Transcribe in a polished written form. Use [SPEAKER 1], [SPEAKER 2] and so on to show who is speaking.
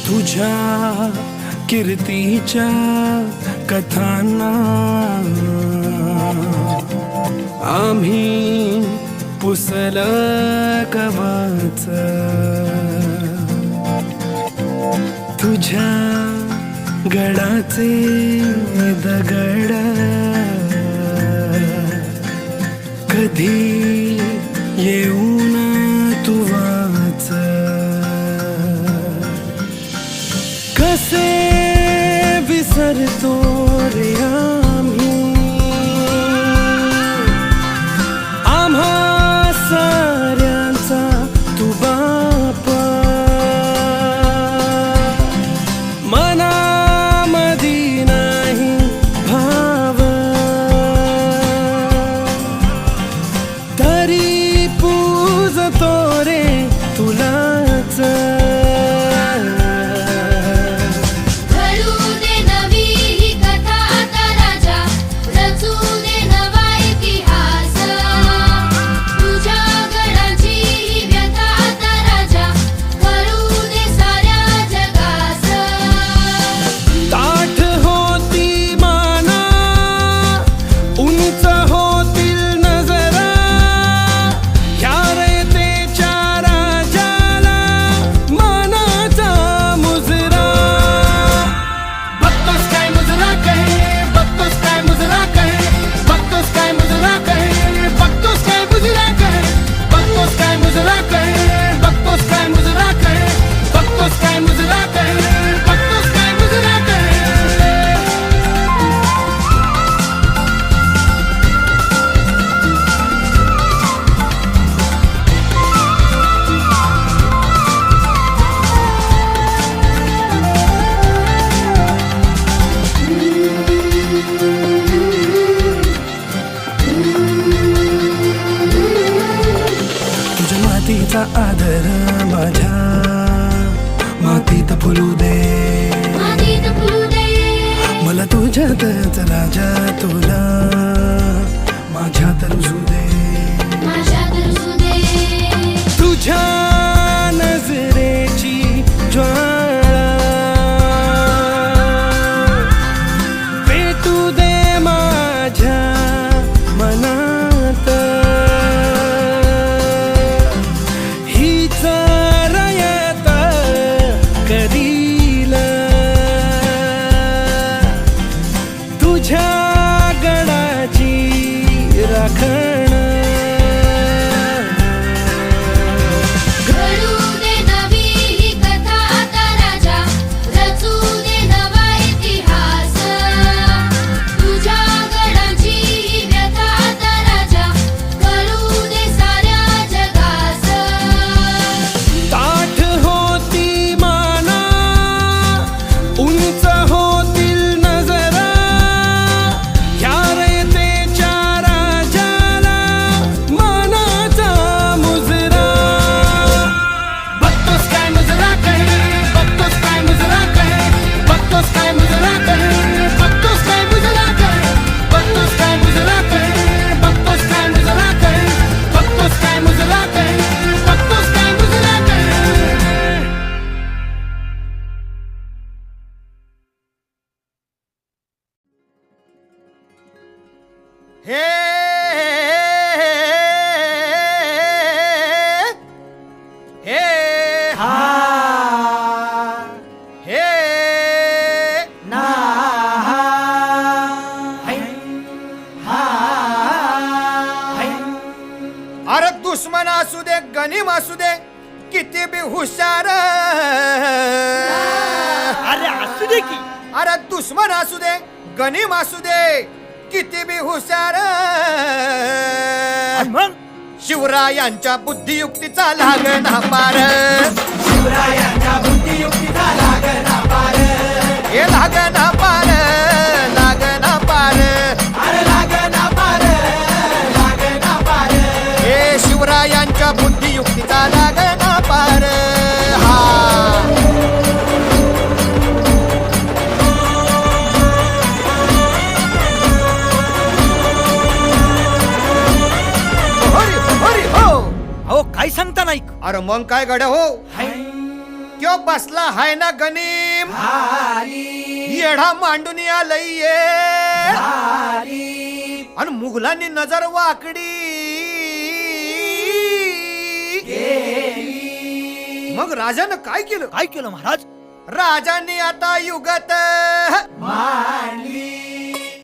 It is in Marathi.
[SPEAKER 1] तुझ्या कीर्तीच्या कथांना आम्ही पुसलं कवच, तुझ्या गडाचे दगड कधी येऊन तू वाच, कसे विसरतो रे आम्ही आम्हा साऱ्यांचा तू बाप, मनामधी नाही भाव तरी पूजतो रे तुलाच, मातीचा आदर माझ्या मातीत फुलू दे, मला तुझ्यातच राजा तुला माझ्यात रुजू दे, तुझ्या नजरेची ज्वाळा पेटू दे माझ्या मनात, तुझ्या गडाची राखण
[SPEAKER 2] घडू दे नवी ही कथा आता राजा, रचू दे नवा इतिहास, तुझ्या गडाची ही व्यथा आता राजा, कळू दे साऱ्या जगास,
[SPEAKER 1] ताठ होती माना उंच होतील नजरा,
[SPEAKER 3] हे हे हा हे ना अरे दुश्मन असू दे गनीम असू दे किती बी हुशार,
[SPEAKER 4] अरे असू दे की,
[SPEAKER 3] अरे दुश्मन असू दे गनीम असू दे किती बी हुशार,
[SPEAKER 4] मग
[SPEAKER 3] शिवरायांच्या बुद्धियुक्तीचा लागना पार,
[SPEAKER 4] शिवरायांच्या बुद्धियुक्तीचा लागना पार,
[SPEAKER 3] हे लागना पार, लागना पार,
[SPEAKER 4] अरे लागना पार, लागना पार,
[SPEAKER 3] हे शिवरायांच्या बुद्धियुक्तीचा लागना पार, हा अरे मग काय गड्या हो त्यो बसला हाय ना गनीम येढा मांडून आलय ये आणि मुघलांनी नजर वाकडी मग राजानं काय केलं
[SPEAKER 4] काय केलं महाराज?
[SPEAKER 3] राजांनी आता युगत
[SPEAKER 4] मांडली